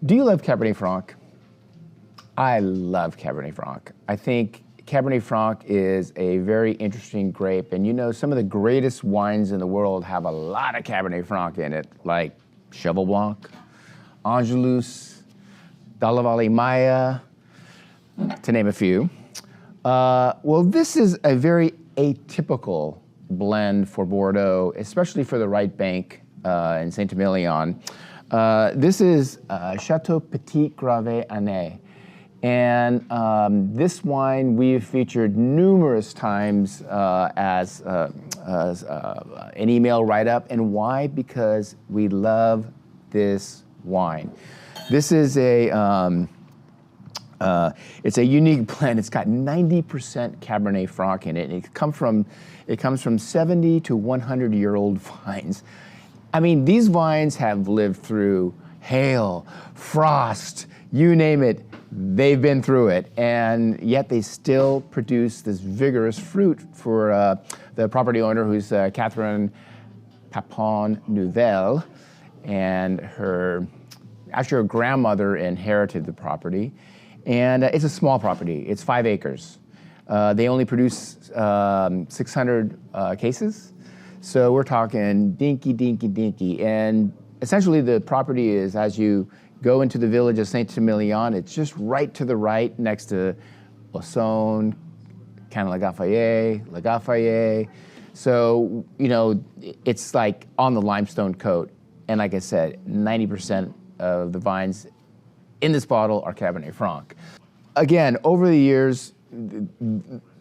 Do you love Cabernet Franc? I love Cabernet Franc. I think Cabernet Franc is a very interesting grape, and you know, some of the greatest wines in the world have a lot of Cabernet Franc in it, like Cheval Blanc, Angelus, Dalla Maya, to name a few. Well, this is a very atypical blend for Bordeaux, especially for the right bank in Saint-Emilion. This is Chateau Petit, Gravet, Aine. And this wine we've featured numerous times as an email write-up. And why? Because we love this wine. This is it's a unique blend. It's got 90% Cabernet Franc in it. It comes from 70 to 100-year-old vines. I mean, these vines have lived through hail, frost, you name it, they've been through it, and yet they still produce this vigorous fruit for the property owner, who's Catherine Papon Nouvelle, and her grandmother inherited the property, and it's a small property. It's 5 acres. They only produce 600 cases, so we're talking dinky, and essentially the property is, as you go into the village of Saint-Emilion, it's just right to the right next to Lauson, Lagafayet. So, you know, it's like on the limestone coat. And like I said, 90% of the vines in this bottle are Cabernet Franc. Again, over the years,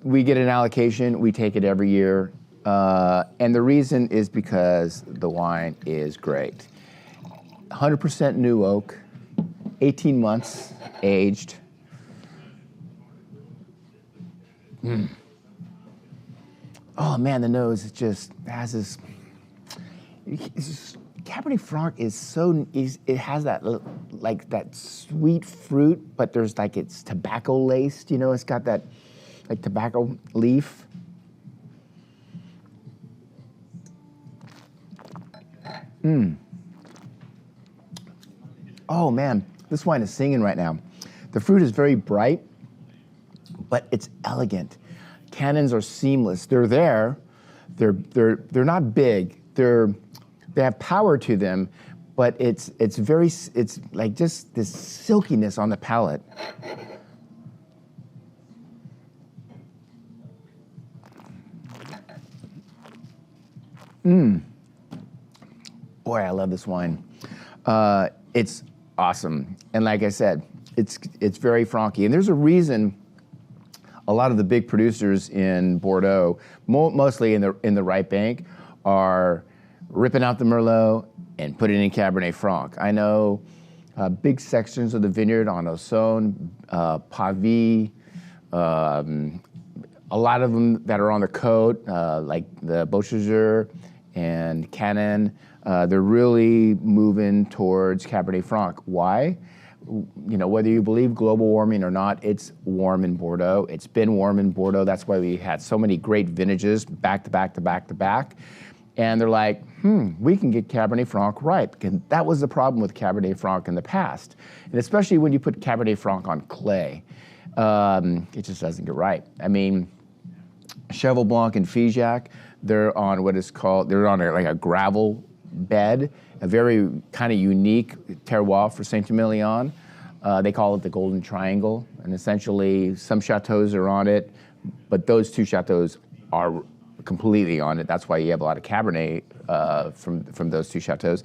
we get an allocation, we take it every year. And the reason is because the wine is great. 100% new oak, 18 months aged. Oh man, the nose just has this. Cabernet Franc is so. It has that like that sweet fruit, but there's like it's tobacco laced. You know, it's got that like tobacco leaf. Oh man, this wine is singing right now. The fruit is very bright, but it's elegant. Tannins are seamless. They're there. They're not big. They have power to them, but it's like just this silkiness on the palate. Boy, I love this wine. It's awesome, and like I said, it's very Francy, and there's a reason. A lot of the big producers in Bordeaux, mostly in the right bank, are ripping out the Merlot and putting in Cabernet Franc. I know big sections of the vineyard on Lauson, Pavie, a lot of them that are on the côte, like the Beaucheseur and Canon, they're really moving towards Cabernet Franc. Why? You know, whether you believe global warming or not, it's warm in Bordeaux. It's been warm in Bordeaux. That's why we had so many great vintages back to back to back to back. And they're like, we can get Cabernet Franc right. And that was the problem with Cabernet Franc in the past. And especially when you put Cabernet Franc on clay, it just doesn't get right. I mean, Cheval Blanc and Figeac, they're on like a gravel bed, a very kind of unique terroir for Saint-Emilion. They call it the Golden Triangle, and essentially some chateaus are on it, but those 2 chateaus are completely on it. That's why you have a lot of Cabernet from those 2 chateaus.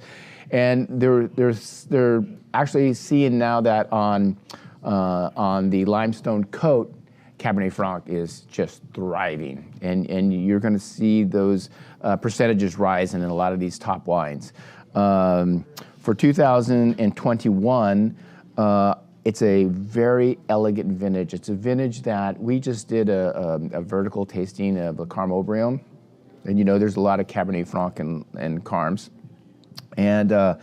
And they're actually seeing now that on the limestone coat, Cabernet Franc is just thriving, and you're going to see those percentages rise in a lot of these top wines. For 2021, it's a very elegant vintage. It's a vintage that we just did a vertical tasting of the Carme Aubryon, and you know there's a lot of Cabernet Franc and Carmes, and the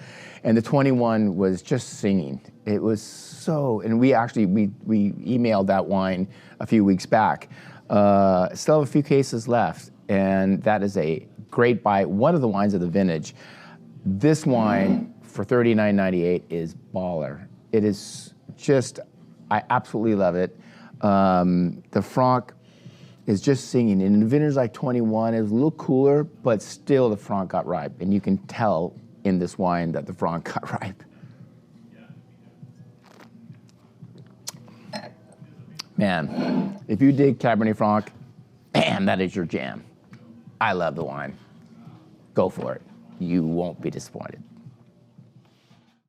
21 was just singing. It was so, and we emailed that wine a few weeks back. Still have a few cases left, and that is a great buy. One of the wines of the vintage. This wine for $39.98 is baller. It is just, I absolutely love it. The Franc is just singing. And in vintage like 21, it was a little cooler, but still the Franc got ripe. And you can tell in this wine that the Franc got ripe. Man, if you dig Cabernet Franc, man, that is your jam. I love the wine. Go for it. You won't be disappointed.